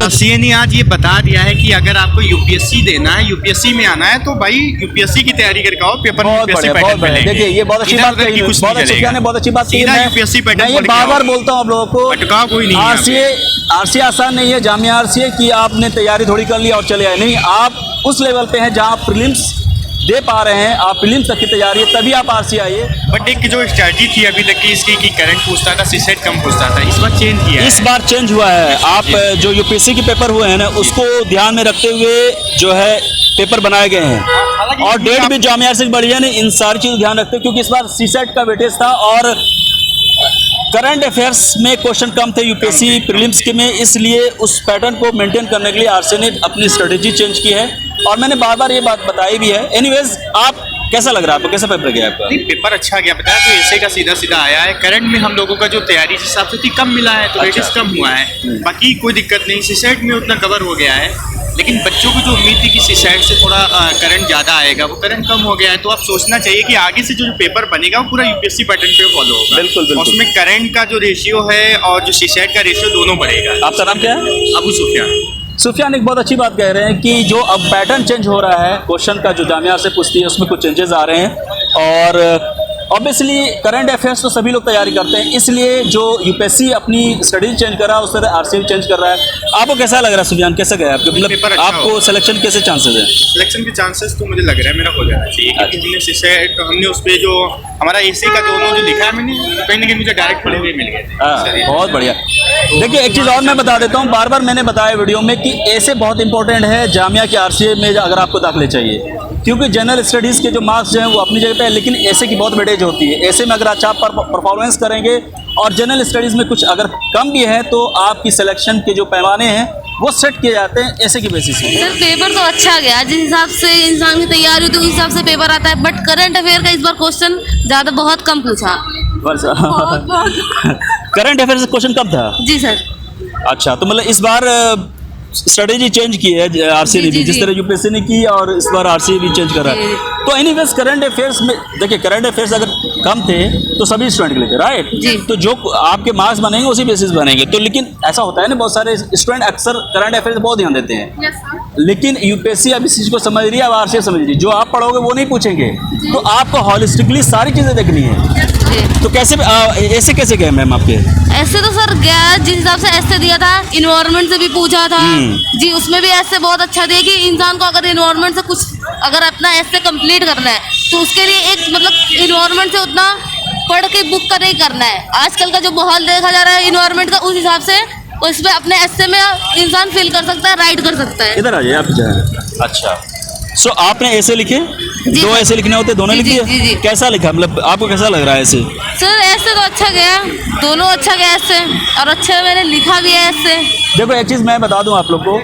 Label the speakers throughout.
Speaker 1: CA ने आज ये बता दिया है कि अगर आपको यूपीएससी देना है, यूपीएससी में आना है, तो भाई यूपीएससी की तैयारी करके आओ, पेपर में यूपीएससी पैटर्न मिलेंगे।
Speaker 2: देखिए ये बहुत अच्छी बात कही, बहुत अच्छी ने बहुत अच्छी बात की।
Speaker 1: सीधा यूपीएससी पैटर्न
Speaker 2: मैं बार बार बोलता हूँ आप लोगों को,
Speaker 1: अटका कोई नहीं।
Speaker 2: आरसीए आसान नहीं है, जामिया आरसीए की आपने तैयारी थोड़ी कर ली और चले आए, नहीं, आप उस लेवल पे हैं जहाँ प्रीलिम्स दे पा रहे हैं, आप प्रीलिम्स तक की तैयारी है, तभी आप आरसीए आइए।
Speaker 1: बट एक जो स्ट्रैटेजी थी अभी तक की इसकी कि करंट पूछता था, सीसेट कम पूछता था, इस बार चेंज किया है।
Speaker 2: इस बार चेंज हुआ है। आप जो यूपीएससी के पेपर हुए हैं ना, उसको ध्यान में रखते हुए जो है पेपर बनाए गए हैं, और डेट भी जामिया से बढ़िया नहीं, इन सारी चीज़ ध्यान रखते हैं, क्योंकि इस बार सीसेट का वेटेज था और करंट अफेयर्स में क्वेश्चन कम थे यूपीएससी प्रीलिम्स के में, इसलिए उस पैटर्न को मेंटेन करने के लिए आरसीए ने अपनी स्ट्रेटेजी चेंज की है, और मैंने बार बार ये बात बताई भी है। एनीवेज, आप कैसा लग रहा है आपको, कैसा पेपर गया आपका?
Speaker 1: पेपर अच्छा गया, पता है, तो ऐसे का सीधा सीधा आया है। करंट में हम लोगों का जो तैयारी जिस हिसाब से थी कम मिला है, तो वेटेज कम हुआ है, बाकी कोई दिक्कत नहीं, सीसेट में उतना कवर हो गया है। लेकिन बच्चों को जो उम्मीद थी कि सीसेट से थोड़ा करंट ज़्यादा आएगा, वो करंट कम हो गया है, तो आप सोचना चाहिए कि आगे से जो पेपर बनेगा वो पूरा यूपीएससी पैटर्न पे फॉलो होगा।
Speaker 2: बिल्कुल बिल्कुल।
Speaker 1: उसमें करंट का जो रेशियो है और जो सीसेट का रेशियो दोनों बढ़ेगा।
Speaker 2: आपका नाम क्या है?
Speaker 1: अबू सुफियान।
Speaker 2: सुफियान एक बहुत अच्छी बात कह रहे हैं कि जो अब पैटर्न चेंज हो रहा है क्वेश्चन का, जो जामिया से पूछती है उसमें कुछ चेंजेस आ रहे हैं, और ऑब्वियसली करंट अफेयर्स तो सभी लोग तैयारी करते हैं, इसलिए जो यूपीएससी अपनी स्टडी चेंज कर रहा है, उस तरह आरसीए चेंज कर रहा है। आपको कैसा लग रहा है सुफियान, कैसे गया आपके, मतलब आपको सिलेक्शन कैसे चांसेस है?
Speaker 1: सिलेक्शन के चांसेस तो मुझे लग रहा है मेरा हो जाना चाहिए, क्योंकि हमने सीसेट, हमने उस पर जो हमारा एसी का दोनों जो लिखा है मैंने, कहीं ना कहीं मुझे डायरेक्ट पढ़े हुए मिल गए थे।
Speaker 2: बहुत बढ़िया। देखिए एक चीज़ और मैं बता देता हूँ, बार बार मैंने बताया वीडियो में कि ऐसे बहुत इंपॉर्टेंट है जामिया के आरसीए में अगर आपको दाखिले चाहिए, क्योंकि जनरल स्टडीज़ के जो मार्क्स जो हैं वो अपनी जगह पे है, लेकिन ऐसे की बहुत वेटेज होती है। ऐसे में अगर अच्छा आप परफॉर्मेंस करेंगे और जनरल स्टडीज़ में कुछ अगर कम भी है, तो आपकी सिलेक्शन के जो पैमाने हैं वो सेट किए जाते हैं ऐसे की बेसिस पे।
Speaker 3: सर पेपर तो अच्छा गया, जिस हिसाब से इंसान की तैयारी होती है उस हिसाब से पेपर आता है, बट करंट अफेयर का इस बार क्वेश्चन ज़्यादा बहुत कम पूछा।
Speaker 2: करंट अफेयर से क्वेश्चन कम था?
Speaker 3: जी सर।
Speaker 2: अच्छा, तो मतलब इस बार स्ट्रेटेजी चेंज की है आरसीए ने भी, जिस तरह यूपीएससी ने की, और इस बार आरसीए भी चेंज कर रहा है। तो एनीवेज करंट अफेयर्स में देखिए, करंट अफेयर्स अगर कम थे तो सभी स्टूडेंट के लिए थे, राइट? तो जो आपके मार्क्स बनेंगे उसी बेसिस बनेंगे, तो लेकिन ऐसा होता है ना, बहुत सारे स्टूडेंट अक्सर करंट अफेयर्स बहुत ध्यान देते हैं, लेकिन यूपीएससी अब इस चीज़ को समझ रही है, अब आरसीए समझ रही है, जो आप पढ़ोगे वो नहीं पूछेंगे, तो आपको हॉलिस्टिकली सारी चीज़ें देखनी है। तो कैसे ऐसे कैसे गए मैम आपके?
Speaker 3: ऐसे तो सर गया, जिस हिसाब से ऐसे दिया था, इन्वायरमेंट से भी पूछा था जी, उसमें भी ऐसे बहुत अच्छा दिया कि इंसान को अगर इन्वायरमेंट से कुछ अगर अपना ऐसे कंप्लीट करना है, तो उसके लिए एक मतलब इन्वायरमेंट से उतना पढ़ के बुक का नहीं करना है। आजकल का जो माहौल देखा जा रहा है इन्वायरमेंट का, उस हिसाब से उसमें अपने ऐसे में इंसान फील कर सकता है, राइट कर सकता है।
Speaker 2: इधर आ जाइए आप जाए। अच्छा, सो आपने ऐसे लिखे, दो ऐसे लिखने होते, दोनों लिख दिए? कैसा लिखा, मतलब आपको कैसा लग रहा है ऐसे?
Speaker 3: सर ऐसे तो अच्छा गया, दोनों अच्छा गया ऐसे, और अच्छा मैंने लिखा भी है ऐसे।
Speaker 2: देखो एक चीज़ मैं बता दूं आप लोग को,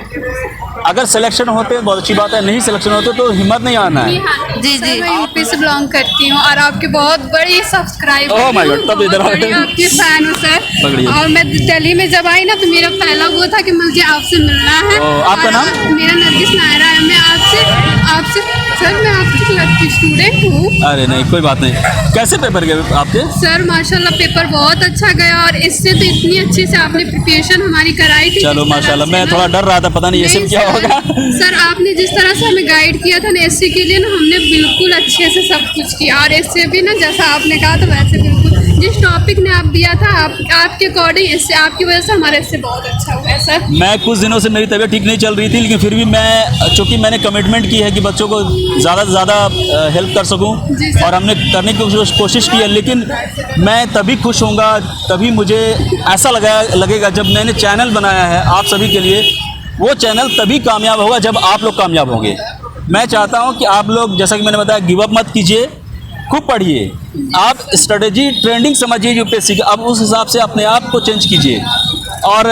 Speaker 2: अगर सिलेक्शन होते बहुत अच्छी बात है, नहीं सिलेक्शन होते तो हिम्मत नहीं आना है।
Speaker 3: जी जी,
Speaker 4: मैं यूपी से बिलोंग करती हूँ और आपके बहुत बड़ी सब्सक्राइबर,
Speaker 2: ओह माय गॉड, तब इधर
Speaker 4: आपकी फैन हूँ सर। और मैं दिल्ली में जब आई ना, तो मेरा पहला वो था कि मुझे आपसे मिलना है।
Speaker 2: आपका नाम?
Speaker 4: मेरा नरगिस नायरा है। मैं आपसे सर, मैं आपकी क्लब की स्टूडेंट हूँ।
Speaker 2: अरे नहीं, कोई बात नहीं। कैसे पेपर गए आपके?
Speaker 4: सर माशाल्लाह पेपर बहुत अच्छा गया, और इससे तो इतनी अच्छी से आपने प्रिपरेशन हमारी कराई थी।
Speaker 2: चलो माशाल्लाह, मैं थोड़ा डर रहा था, पता नहीं ऐसे क्या होगा।
Speaker 4: सर आपने जिस तरह से हमें गाइड किया था ना एससी के लिए ना, हमने बिल्कुल अच्छे से सब कुछ किया, और इससे भी ना जैसा आपने कहा था वैसे बिल्कुल जिस टॉपिक ने आप दिया था आपके अकॉर्डिंग, इससे आपकी वजह से हमारे इससे बहुत अच्छा हुआ है सर।
Speaker 2: मैं कुछ दिनों से मेरी तबीयत ठीक नहीं चल रही थी, लेकिन फिर भी मैं, चूँकि मैंने कमिटमेंट की है कि बच्चों को ज़्यादा से ज़्यादा हेल्प कर सकूं, और हमने करने की कोशिश की है, लेकिन मैं तभी खुश होऊंगा, तभी मुझे ऐसा लगेगा जब मैंने चैनल बनाया है आप सभी के लिए, वो चैनल तभी कामयाब होगा जब आप लोग कामयाब होंगे। मैं चाहता हूं कि आप लोग, जैसा कि मैंने बताया, गिव अप मत कीजिए, खूब पढ़िए, आप स्ट्रेटेजी ट्रेंडिंग समझिए यूपीएससी का, अब उस हिसाब से अपने आप को चेंज कीजिए। और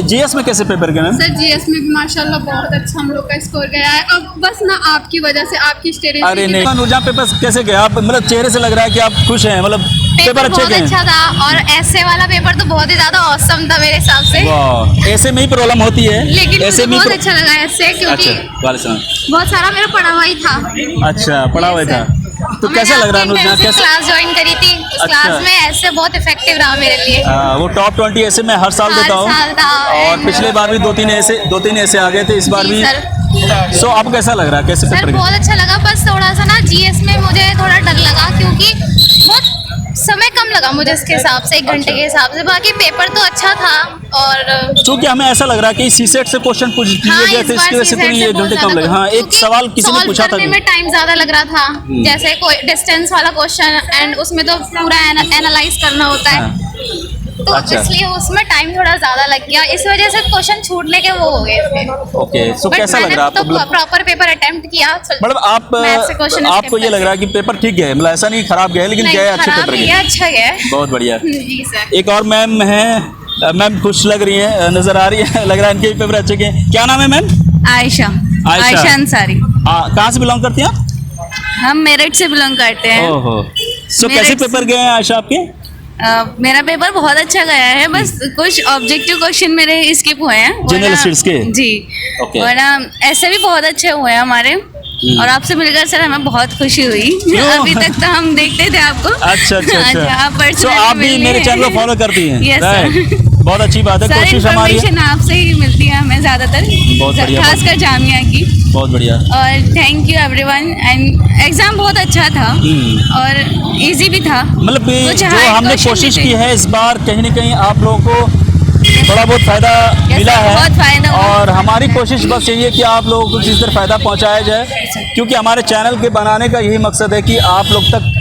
Speaker 2: जीएस में कैसे पेपर गए?
Speaker 4: सर जीएस में भी माशाल्लाह बहुत अच्छा हम लोग का स्कोर गया है, अब बस ना आपकी वजह से, आपकी स्ट्रेटेजी।
Speaker 2: अरे नहीं, नूरजहां पेपर कैसे गए आप, मतलब चेहरे से लग रहा है कि आप खुश हैं, मतलब पेपर अच्छे गए?
Speaker 5: अच्छा था, और ऐसे वाला पेपर तो बहुत ही ज्यादा औसम था मेरे हिसाब से।
Speaker 2: वाह, ऐसे में ही प्रॉब्लम होती है,
Speaker 5: लेकिन
Speaker 2: ऐसे
Speaker 5: मुझे बहुत अच्छा लगा ऐसे, क्योंकि
Speaker 2: अच्छा,
Speaker 5: बहुत सारा मेरा पढ़ा हुआ ही था।
Speaker 2: अच्छा, पढ़ा हुआ था। तो कैसा लग रहा है अनुज? कैसे
Speaker 5: क्लास ज्वाइन करी थी, उस
Speaker 2: अच्छा।
Speaker 5: क्लास में ऐसे बहुत इफेक्टिव रहा मेरे लिए।
Speaker 2: वो टॉप 20 ऐसे मैं हर साल
Speaker 5: हर
Speaker 2: देता हूँ
Speaker 5: साल था।
Speaker 2: और पिछले बार भी दो तीन ऐसे आ गए थे, इस बार
Speaker 5: जी
Speaker 2: भी।
Speaker 5: सर।
Speaker 2: सो आपको कैसा लग रहा है, कैसे
Speaker 5: सर
Speaker 2: पेपर
Speaker 5: बहुत अच्छा लगा, बस थोड़ा सा ना जीएस में मुझे थोड़ा डर लगा क्योंकि बहुत समय कम लगा मुझे इसके हिसाब से, 1 घंटे के हिसाब से। बाकी पेपर तो अच्छा था और
Speaker 2: क्योंकि हमें ऐसा लग रहा है कि सीसेट से क्वेश्चन पूछ लिए
Speaker 5: हाँ,
Speaker 2: गए
Speaker 5: इस
Speaker 2: थे,
Speaker 5: बार
Speaker 2: इसकी वजह से तो
Speaker 5: CSET
Speaker 2: नहीं
Speaker 5: से
Speaker 2: 1
Speaker 5: बहुत
Speaker 2: घंटे कम
Speaker 5: ज्यादा
Speaker 2: लगे। हाँ, एक
Speaker 5: क्योंकि
Speaker 2: सवाल किसी ने
Speaker 5: solve
Speaker 2: पूछा था
Speaker 5: करने में टाइम ज्यादा लग रहा था, जैसे कोई डिस्टेंस वाला क्वेश्चन एंड उसमें तो पूरा एनालाइज करना होता है।
Speaker 2: हाँ।
Speaker 5: तो
Speaker 2: अच्छा।
Speaker 5: इसलिए उसमें टाइम थोड़ा ज्यादा लग गया, इस वजह से क्वेश्चन छूटने के वो हो गए थे।
Speaker 2: ओके, सो
Speaker 5: But
Speaker 2: कैसा लग
Speaker 5: मैंने
Speaker 2: रहा है
Speaker 5: तो
Speaker 2: आपको? मतलब
Speaker 5: प्रॉपर पेपर अटेम्प्ट किया।
Speaker 2: मतलब आप
Speaker 5: Math से question
Speaker 2: आपको
Speaker 5: escape
Speaker 2: ये लग रहा है कि पेपर ठीक गया है, मतलब ऐसा नहीं खराब गया है, लेकिन
Speaker 5: नहीं,
Speaker 2: गया है, अच्छे
Speaker 5: खराब
Speaker 2: पेपर
Speaker 5: नहीं
Speaker 2: गए।
Speaker 5: है, अच्छा गया है।
Speaker 2: बहुत बढ़िया।
Speaker 5: जी सर।
Speaker 2: एक और मैम है, मैम खुश लग रही है, नजर आ रही है, लग रहा है इनके भी पेपर अच्छे गए। क्या नाम है मैम?
Speaker 6: आयशा
Speaker 2: आयशा
Speaker 6: अंसारी।
Speaker 2: कहाँ से बिलोंग करती हैं आप?
Speaker 6: हम मेरठ से बिलोंग करते हैं।
Speaker 2: ओहो, सो
Speaker 6: मेरठ
Speaker 2: कैसे
Speaker 6: से-
Speaker 2: पेपर गए हैं आयशा आपके?
Speaker 6: मेरा पेपर बहुत अच्छा गया है, बस कुछ ऑब्जेक्टिव क्वेश्चन मेरे स्किप हुए हैं।
Speaker 2: General
Speaker 6: वरना-
Speaker 2: Studies के?
Speaker 6: जी।
Speaker 2: Okay.
Speaker 6: वरना ऐसे भी बहुत अच्छे हुए हैं हमारे, और आपसे मिलकर सर हमें बहुत खुशी हुई।
Speaker 2: क्यों?
Speaker 6: अभी तक तो हम देखते थे आपको।
Speaker 2: अच्छा
Speaker 6: आप
Speaker 2: सो
Speaker 6: personally
Speaker 2: आप भी
Speaker 6: मिलने-
Speaker 2: मेरे चैनल को फॉलो करती हैं?
Speaker 6: Yes,
Speaker 2: Right.
Speaker 6: sir.
Speaker 2: बहुत अच्छी बात है,
Speaker 6: सर
Speaker 2: कोशिश हमारी है।
Speaker 6: इन्फॉर्मेशन आपसे ही मिलती है हमें ज्यादातर,
Speaker 2: बहुत बढ़िया,
Speaker 6: खासकर जामिया की।
Speaker 2: बहुत बढ़िया।
Speaker 6: और thank you everyone. And exam बहुत अच्छा था और इजी भी था।
Speaker 2: मतलब कि
Speaker 6: कुछ
Speaker 2: जो
Speaker 6: hard
Speaker 2: हमने
Speaker 6: question
Speaker 2: कोशिश
Speaker 6: भी
Speaker 2: की
Speaker 6: थे।
Speaker 2: है इस बार, कहीं ना कहीं आप लोगों को थोड़ा बहुत फायदा मिला
Speaker 6: sir,
Speaker 2: है,
Speaker 6: बहुत फायदा हुआ।
Speaker 2: और हमारी कोशिश बस यही है कि आप लोगों को किसी तरह फायदा पहुंचाया जाए, क्योंकि हमारे चैनल के बनाने का यही मकसद है कि आप लोग तक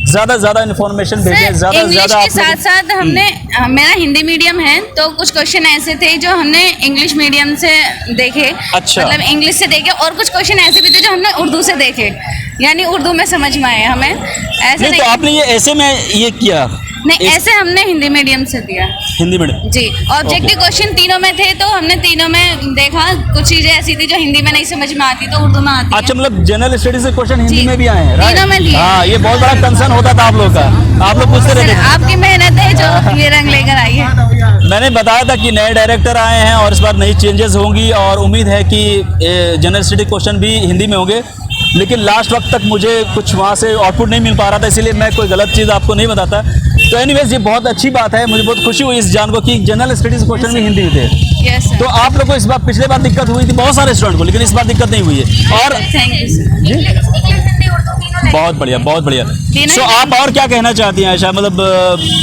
Speaker 2: ज़्यादा से ज़्यादा इन्फॉर्मेशन भेजें,
Speaker 6: सर,
Speaker 2: ज़्यादा से
Speaker 6: इंग्लिश
Speaker 2: ज़्यादा
Speaker 6: के
Speaker 2: आप लोग-
Speaker 6: साथ साथ हमने मेरा हिंदी मीडियम है, तो कुछ क्वेश्चन ऐसे थे जो हमने इंग्लिश मीडियम से देखे।
Speaker 2: अच्छा।
Speaker 6: मतलब इंग्लिश से देखे, और कुछ क्वेश्चन ऐसे भी थे जो हमने उर्दू से देखे, यानी उर्दू में समझ में आए हमें। ऐसे
Speaker 2: नहीं, तो आपने ये ऐसे में ये किया
Speaker 6: नहीं, ऐसे हमने हिंदी मीडियम से दिया।
Speaker 2: हिंदी मीडियम?
Speaker 6: जी, ऑब्जेक्टिव क्वेश्चन तीनों में थे, तो हमने तीनों में देखा। कुछ चीजें ऐसी थी जो हिंदी में नहीं समझ में आती, तो उर्दू में आती है।
Speaker 2: अच्छा, मतलब जनरल स्टडीज से क्वेश्चन हिंदी
Speaker 6: जी।
Speaker 2: में भी आए हैं, right?
Speaker 6: तीनों में दिए।
Speaker 2: हाँ, ये बहुत बड़ा कंसर्न होता था आप लोग का, आप लोग पूछते
Speaker 6: सर,
Speaker 2: रहते थे।
Speaker 6: आपकी मेहनत है जो ये रंग लेकर आई है।
Speaker 2: मैंने बताया था कि नए डायरेक्टर आए हैं और इस बार नई चेंजेस होंगी, और उम्मीद है कि जनरल स्टडी क्वेश्चन भी हिंदी में होंगे, लेकिन लास्ट वक्त तक मुझे कुछ वहाँ से आउटपुट नहीं मिल पा रहा था, इसीलिए मैं कोई गलत चीज़ आपको नहीं बताता। तो एनीवेज, ये बहुत अच्छी बात है, मुझे बहुत खुशी हुई इस जान को कि जनरल स्टडीज क्वेश्चन भी हिंदी में थे।
Speaker 6: Yes sir.
Speaker 2: तो आप लोग को इस बार, पिछले बार दिक्कत हुई थी बहुत सारे स्टूडेंट को, लेकिन इस बार दिक्कत नहीं हुई है। और
Speaker 6: थैंक यू सर।
Speaker 2: जी,
Speaker 5: हिंदी उर्दू तीनों
Speaker 2: बहुत बढ़िया, बहुत बढ़िया।
Speaker 6: तीनों
Speaker 2: सो आप और क्या कहना चाहती हैं आयशा? मतलब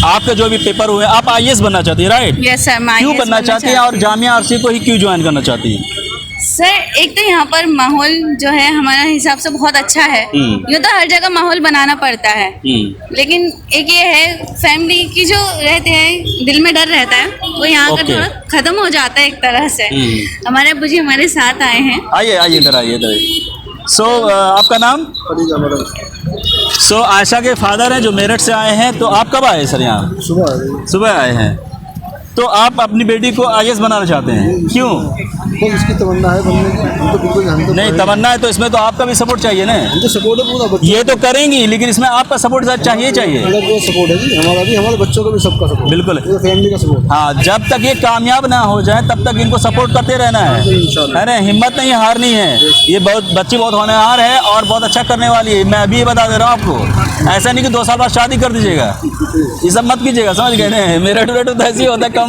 Speaker 2: आपका जो भी पेपर हुए, आप IAS बनना चाहती है, राइट?
Speaker 6: यस सर, मैं
Speaker 2: क्यों
Speaker 6: IAS
Speaker 2: बनना चाहती हैं, और जामिया RC को ही क्यों ज्वाइन करना चाहती हैं?
Speaker 6: सर, एक तो यहाँ पर माहौल जो है हमारा हिसाब से बहुत अच्छा है। यूँ तो हर जगह माहौल बनाना पड़ता है, लेकिन एक ये है, फैमिली की जो रहते हैं, दिल में डर रहता है, वो यहाँ का
Speaker 2: Okay.
Speaker 6: थोड़ा खत्म हो जाता है एक तरह से। हमारे अब्बू जी हमारे साथ आए हैं।
Speaker 2: आइए आइए, इधर आइए, इधर आइए। सो आपका नाम? सो आयशा के फादर हैं जो मेरठ से आए हैं। तो आप कब आए सर यहाँ? सुबह आए हैं। तो आप अपनी बेटी को IAS बनाना चाहते हैं, क्यों?
Speaker 7: तो इसकी तमन्ना है बनने की, हम तो बिल्कुल हम तो
Speaker 2: नहीं, तमन्ना है तो इसमें तो आपका भी सपोर्ट चाहिए ना।
Speaker 7: हम तो सपोर्ट है पूरा बच्चों
Speaker 2: ये तो करेंगी, लेकिन इसमें आपका सपोर्ट चाहिए चाहिए।
Speaker 7: का पूरा सपोर्ट है जी, हमारा भी, हमारे बच्चों का भी, सबका सपोर्ट,
Speaker 2: बिल्कुल।
Speaker 7: पूरा फैमिली का सपोर्ट।
Speaker 2: हाँ, जब तक ये कामयाब ना हो जाए तब तक इनको सपोर्ट करते रहना है,
Speaker 7: इंशाल्लाह।
Speaker 2: है ना? हिम्मत नहीं हारनी है। ये बहुत बच्ची बहुत होनहार है और बहुत अच्छा करने वाली है। मैं अभी ये बता दे रहा हूँ आपको, ऐसा नहीं कि 2 साल बाद शादी कर दीजिएगा, ये सब मत कीजिएगा, समझ गए ना? मेरठ वेरठ तो ऐसे ही होता है, कम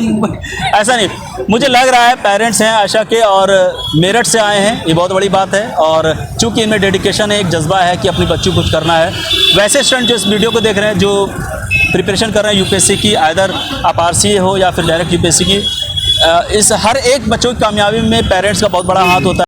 Speaker 2: ऐसा नहीं। मुझे लग रहा है पेरेंट्स हैं आशा के और मेरठ से आए हैं, ये बहुत बड़ी बात है, और चूंकि इनमें डेडिकेशन है, एक जज्बा है कि अपनी बच्ची को कुछ करना है। वैसे स्टूडेंट जो इस वीडियो को देख रहे हैं, जो प्रिपरेशन कर रहे हैं UPSC की, आइदर आप RCA हो या फिर डायरेक्ट UPSC की, इस हर एक बच्चों की कामयाबी में पेरेंट्स का बहुत बड़ा हाथ होता है।